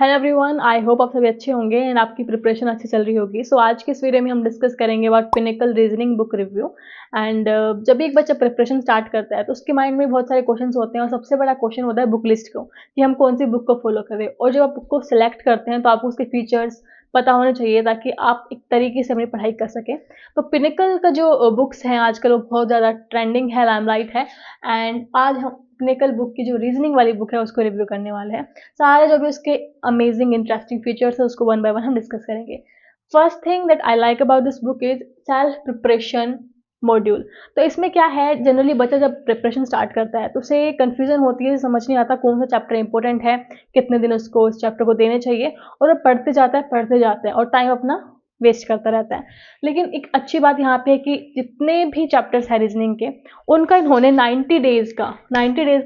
Hello everyone, I hope आप सभी अच्छे होंगे एंड आपकी प्रिपरेशन अच्छी चल रही होगी। सो आज के इस वीडियो में हम डिस्कस करेंगे about pinnacle reasoning book review. And जब भी एक बच्चा प्रिपरेशन स्टार्ट करता है तो उसके माइंड में बहुत सारे क्वेश्चंस होते हैं और सबसे बड़ा क्वेश्चन होता है बुक लिस्ट को, कि हम कौन सी बुक को फॉलो करें। और जब आप बुक को सिलेक्ट करते हैं तो आपको उसके फीचर्स पता होने चाहिए ताकि आप एक तरीके से अपनी पढ़ाई कर सकें। तो पिनेकल का जो बुक्स हैं आजकल वो बहुत ज़्यादा ट्रेंडिंग है, लाइमलाइट है। एंड आज हम पिनेकल बुक की जो रीजनिंग वाली बुक है उसको रिव्यू करने वाले हैं। सारे जो भी उसके अमेजिंग इंटरेस्टिंग फीचर्स है उसको वन बाय वन हम डिस्कस करेंगे। First thing that I like about this book is self preparation module. तो इसमें क्या है, जनरली बच्चा जब प्रिपरेशन स्टार्ट करता है तो उसे कंफ्यूजन होती है, समझ नहीं आता कौन सा चैप्टर इंपॉर्टेंट है, कितने दिन उसको इस चैप्टर को देने चाहिए। और वो पढ़ते जाता है और टाइम अपना वेस्ट करता रहता है। लेकिन एक अच्छी बात यहाँ पे है कि जितने भी चैप्टर्स है रीजनिंग के उनका इन्होंने 90 डेज का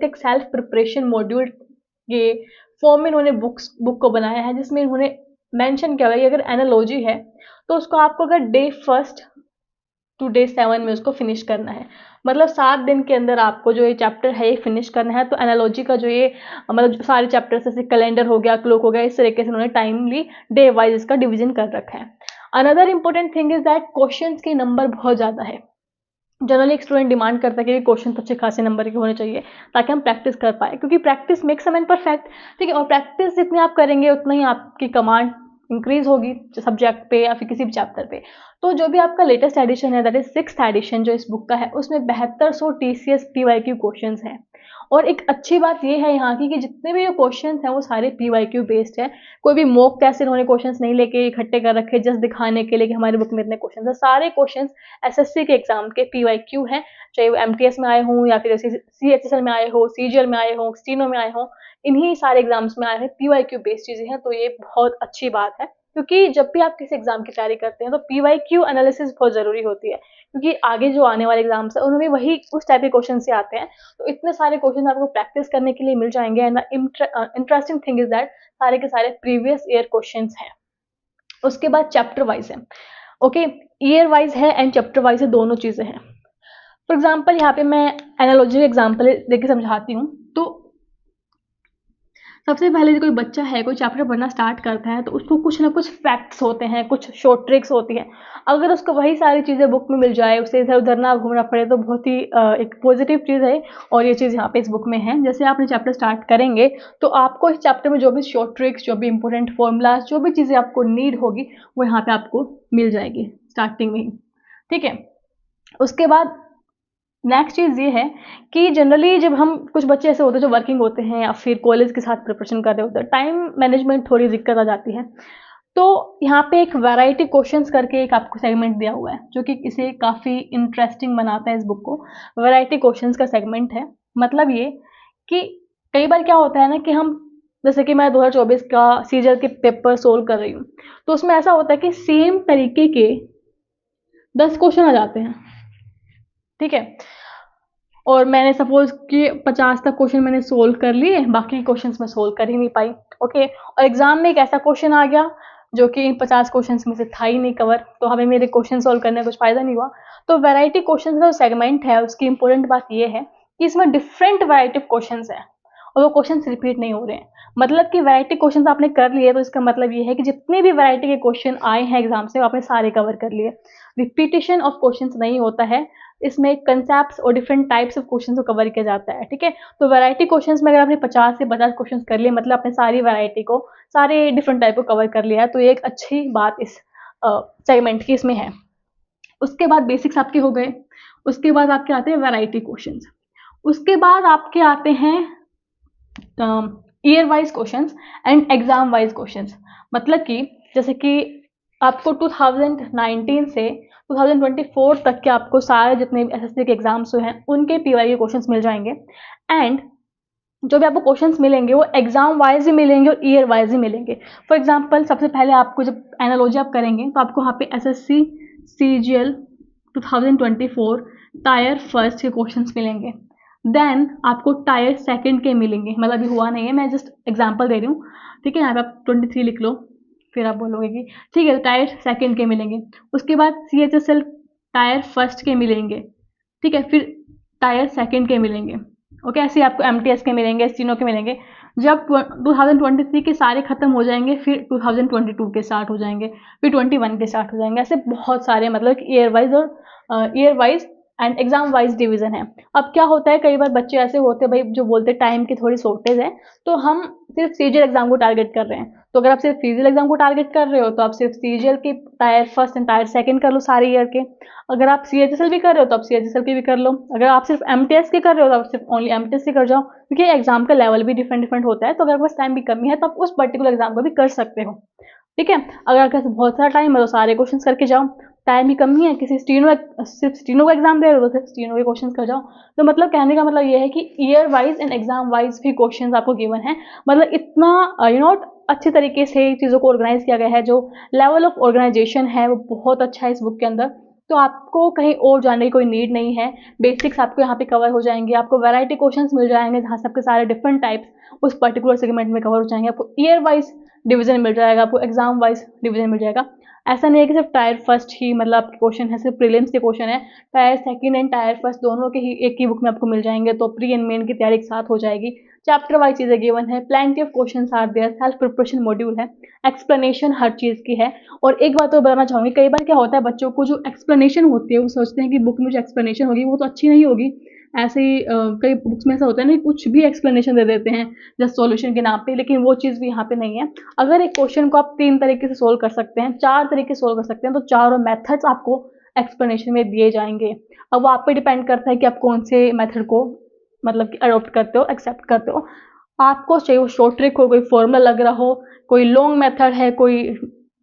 एक सेल्फ प्रिपरेशन मॉड्यूल ये फॉर्म में इन्होंने बुक को बनाया है, जिसमें इन्होंने मेंशन किया हुआ है कि अगर एनालॉजी है तो उसको आपको अगर डे 1 टू डे 7 में उसको फिनिश करना है। मतलब 7 दिन के अंदर आपको जो ये चैप्टर है ये फिनिश करना है। तो एनालॉजी का जो ये मतलब सारे चैप्टर्स जैसे कैलेंडर हो गया, क्लॉक हो गया, इस तरीके से उन्होंने टाइमली डे वाइज इसका डिवीजन कर रखा है। Another important thing is that questions के नंबर बहुत ज़्यादा है। जनरली एक स्टूडेंट डिमांड करता है कि क्वेश्चन अच्छे खासे नंबर के होने चाहिए ताकि हम प्रैक्टिस कर पाए, क्योंकि practice makes a man perfect. ठीक है, और प्रैक्टिस जितनी आप करेंगे उतना ही आपकी कमांड इंक्रीज होगी सब्जेक्ट पे या फिर किसी भी चैप्टर पे। तो जो भी आपका लेटेस्ट एडिशन है, दैट इज 6th एडिशन जो इस बुक का है, उसमें 7200 TCS PYQ क्वेश्चंस हैं। और एक अच्छी बात ये है यहाँ की कि जितने भी क्वेश्चंस हैं वो सारे PYQ बेस्ड है। कोई भी मॉक टेस्ट इन्होंने क्वेश्चंस नहीं लेके इकट्ठे कर रखे जस्ट दिखाने के लिए कि हमारी बुक में इतने क्वेश्चंस हैं। सारे क्वेश्चंस एसएससी के एग्जाम के PYQ हैं, चाहे वो MTS में आए हों या फिर CHSL में आए हो, CGL में आए हों, स्टीनो में आए हों, इन्हीं सारे एग्जाम्स में आए हैं। PYQ बेस्ड चीजें हैं, तो ये बहुत अच्छी बात है, क्योंकि जब भी आप किसी एग्जाम की तैयारी करते हैं तो PYQ एनालिसिस बहुत जरूरी होती है, क्योंकि आगे जो आने वाले एग्जाम्स है उनमें वही उस टाइप के क्वेश्चन से आते हैं। तो इतने सारे क्वेश्चन आपको प्रैक्टिस करने के लिए मिल जाएंगे। And interesting thing is that सारे के सारे प्रीवियस ईयर क्वेश्चंस हैं। उसके बाद चैप्टर वाइज है, ओके, ईयर वाइज है एंड चैप्टर वाइज है, दोनों चीजें हैं। फॉर एग्जाम्पल यहाँ पे मैं एनालॉजी एग्जाम्पल देके समझाती हूँ। तो सबसे पहले कोई बच्चा है, कोई चैप्टर पढ़ना स्टार्ट करता है तो उसको कुछ ना कुछ फैक्ट्स होते हैं, कुछ शॉर्ट ट्रिक्स होती हैं। अगर उसको वही सारी चीज़ें बुक में मिल जाए, उसे इधर उधर ना घूमना पड़े, तो बहुत ही एक पॉजिटिव चीज़ है। और ये चीज़ यहाँ पे इस बुक में है। जैसे आपने चैप्टर स्टार्ट करेंगे तो आपको इस चैप्टर में जो भी शॉर्ट ट्रिक्स, जो भी इंपॉर्टेंट फॉर्मूलाज, जो भी चीज़ें आपको नीड होगी वो यहाँ पे आपको मिल जाएगी स्टार्टिंग में ही। ठीक है, उसके बाद नेक्स्ट चीज़ ये है कि जनरली जब हम कुछ बच्चे ऐसे होते हैं जो वर्किंग होते हैं या फिर कॉलेज के साथ प्रिपरेशन कर रहे होते हैं, टाइम मैनेजमेंट थोड़ी दिक्कत आ जाती है। तो यहाँ पे एक वैरायटी क्वेश्चंस करके एक आपको सेगमेंट दिया हुआ है जो कि इसे काफ़ी इंटरेस्टिंग बनाता है। इस बुक को वैरायटी क्वेश्चंस का सेगमेंट है। मतलब ये कि कई बार क्या होता है ना कि हम, जैसे कि मैं 2024 का सीजल के पेपर सोल्व कर रही हूँ, तो उसमें ऐसा होता है कि सेम तरीके के 10 क्वेश्चन आ जाते हैं। ठीक है, और मैंने सपोज कि 50 तक क्वेश्चन मैंने सोल्व कर लिए, बाकी क्वेश्चंस मैं सोल्व कर ही नहीं पाई। ओके, और एग्जाम में एक ऐसा क्वेश्चन आ गया जो कि 50 क्वेश्चंस में से था ही नहीं कवर, तो हमें मेरे क्वेश्चन सोल्व करने का कुछ फायदा नहीं हुआ। तो वैरायटी क्वेश्चंस का जो सेगमेंट है उसकी इंपॉर्टेंट बात ये है कि इसमें डिफरेंट वैरायटी ऑफ क्वेश्चंस है और वो क्वेश्चंस रिपीट नहीं हो रहे हैं। मतलब कि वैरायटी क्वेश्चंस आपने कर लिए तो इसका मतलब ये है कि जितने भी वैरायटी के क्वेश्चन आए हैं एग्जाम से वो आपने सारे कवर कर लिए। रिपीटेशन ऑफ क्वेश्चंस नहीं होता है इसमें, कंसेप्ट्स और डिफरेंट टाइप्स ऑफ क्वेश्चंस को कवर किया जाता है। ठीक है, तो वैरायटी क्वेश्चंस में अगर आपने 50 से 50 क्वेश्चंस कर लिए, मतलब आपने सारी वैरायटी को, सारे डिफरेंट टाइप को कवर कर लिया है, तो ये एक अच्छी बात इस सेगमेंट की इसमें है। उसके बाद बेसिक्स आपके हो गए। उसके बाद आपके आते हैं वैरायटी क्वेश्चंस। उसके बाद आपके आते हैं year wise questions and exam wise questions. मतलब कि जैसे कि आपको 2019 से 2024 तक के आपको सारे जितने एसएससी के एग्जाम्स हैं उनके PYQ क्वेश्चंस मिल जाएंगे। एंड जो भी आपको क्वेश्चंस मिलेंगे वो एग्जाम वाइज ही मिलेंगे और ईयर वाइज ही मिलेंगे। फॉर एग्जांपल सबसे पहले आपको जब एनालॉजी आप करेंगे तो आपको यहाँ पे SSC CGL 2024 टायर फर्स्ट के क्वेश्चंस मिलेंगे। देन आपको टायर सेकंड के मिलेंगे, मतलब अभी हुआ नहीं है, मैं जस्ट एग्जांपल दे रही हूँ। ठीक है, यहाँ पे आप 23 लिख लो, फिर आप बोलोगे कि ठीक है टायर सेकंड के मिलेंगे। उसके बाद CHSL टायर फर्स्ट के मिलेंगे। ठीक है, फिर टायर सेकंड के मिलेंगे। ओके, ऐसे आपको MTS के मिलेंगे, स्टीनो के मिलेंगे। जब 2023 के सारे खत्म हो जाएंगे फिर 2022 के स्टार्ट हो जाएंगे, फिर 21 के स्टार्ट हो जाएंगे, ऐसे बहुत सारे मतलब ईयर वाइज और year wise and exam wise division है। अब क्या होता है, कई बार बच्चे ऐसे होते हैं भाई जो बोलते हैं टाइम की थोड़ी शॉर्टेज है, तो हम सिर्फ सीजीएल एग्जाम को टारगेट कर रहे हैं। तो अगर आप सिर्फ सीजीएल एग्जाम को टारगेट कर रहे हो तो आप सिर्फ सीजीएल के tyre first and tyre second कर लो सारे ईयर के। अगर आप सीएचएसएल भी कर रहे हो तो आप सीएचएसएल की भी कर लो। अगर आप सिर्फ एमटीएस की कर रहे हो तो आप सिर्फ ओनली एमटीएस की कर जाओ, क्योंकि एग्जाम का लेवल भी डिफरेंट डिफरेंट होता है। तो अगर बस टाइम की कमी है तो आप उस पर्टिकुलर एग्जाम को भी कर सकते हो, ठीक है। अगर आपके पास बहुत सारा टाइम है तो सारे क्वेश्चन करके जाओ। टाइम की कमी है, किसी सिर्फ स्टीनो का एग्जाम दे रहे हो तो सिर्फ स्टीनो के क्वेश्चन कर जाओ। तो मतलब कहने का मतलब ये है कि year wise and exam wise भी क्वेश्चन आपको गिवन है। मतलब इतना अच्छे तरीके से चीज़ों को ऑर्गेनाइज किया गया है, जो लेवल ऑफ ऑर्गेनाइजेशन है वो बहुत अच्छा है इस बुक के अंदर। तो आपको कहीं और जाने की कोई नीड नहीं है, बेसिक्स आपको यहाँ पे कवर हो जाएंगे, आपको वैरायटी क्वेश्चंस मिल जाएंगे जहाँ से आपके सारे डिफरेंट टाइप्स उस पर्टिकुलर सेगमेंट में कवर हो जाएंगे। आपको ईयर वाइज डिवीजन मिल जाएगा, आपको एग्जाम वाइज डिवीजन मिल जाएगा। ऐसा नहीं है कि सिर्फ टायर फर्स्ट ही मतलब आपके क्वेश्चन है, सिर्फ प्रीलिम्स के क्वेश्चन है। Tyre second and tyre first दोनों के ही एक ही बुक में आपको मिल जाएंगे, तो प्री एंड मेन की तैयारी एक साथ हो जाएगी। चैप्टर वाइज चीज़ें गिवन है, plenty of questions are there, self preparation module है, एक्सप्लेनेशन हर चीज़ की है। और एक बात तो बताना चाहूँगी, कई बार क्या होता है बच्चों को जो एक्सप्लेनेशन होती है वो सोचते हैं कि बुक में जो एक्सप्लेनेशन होगी वो तो अच्छी नहीं होगी। ऐसे ही कई बुक्स में ऐसा होता है ना, कुछ भी एक्सप्लेनेशन दे देते हैं जस्ट सॉल्यूशन के नाम पे, लेकिन वो चीज़ भी यहाँ पे नहीं है। अगर एक क्वेश्चन को आप 3 तरीके से सोल्व कर सकते हैं, 4 तरीके से सोल्व कर सकते हैं, तो चारों मेथड्स आपको एक्सप्लेनेशन में दिए जाएंगे। अब वो आप पे डिपेंड करता है कि आप कौन से मेथड को मतलब कि अडॉप्ट करते हो, एक्सेप्ट करते हो। आपको चाहे वो शॉर्ट ट्रिक हो, कोई फॉर्मूला लग रहा हो, कोई लॉन्ग मेथड है, कोई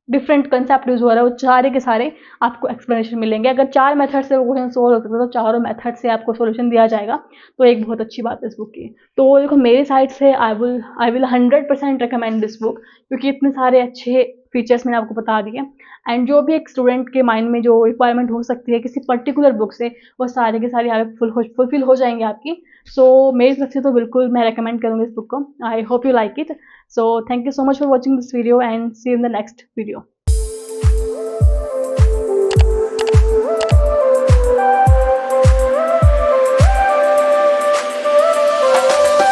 डिफरेंट कंसेप्ट यूज हो रहा है, वो सारे के सारे आपको एक्सप्लेनेशन मिलेंगे। अगर 4 मेथड से वो क्वेश्चन सोल्व हो सकता है तो चारों मेथड से आपको सॉल्यूशन दिया जाएगा। तो एक बहुत अच्छी बात है इस बुक की। तो देखो मेरी साइड से I will 100% recommend this book, क्योंकि इतने सारे अच्छे फीचर्स मैंने आपको बता दिए। एंड जो भी एक स्टूडेंट के माइंड में जो रिक्वायरमेंट हो सकती है किसी पर्टिकुलर बुक से, वो सारे के सारे यहाँ पे फुलफिल हो जाएंगे आपकी। सो मेरी तरफ से तो बिल्कुल मैं recommend करूँगी इस बुक को। I hope you like it. So thank you so much for watching this video and see you in the next video.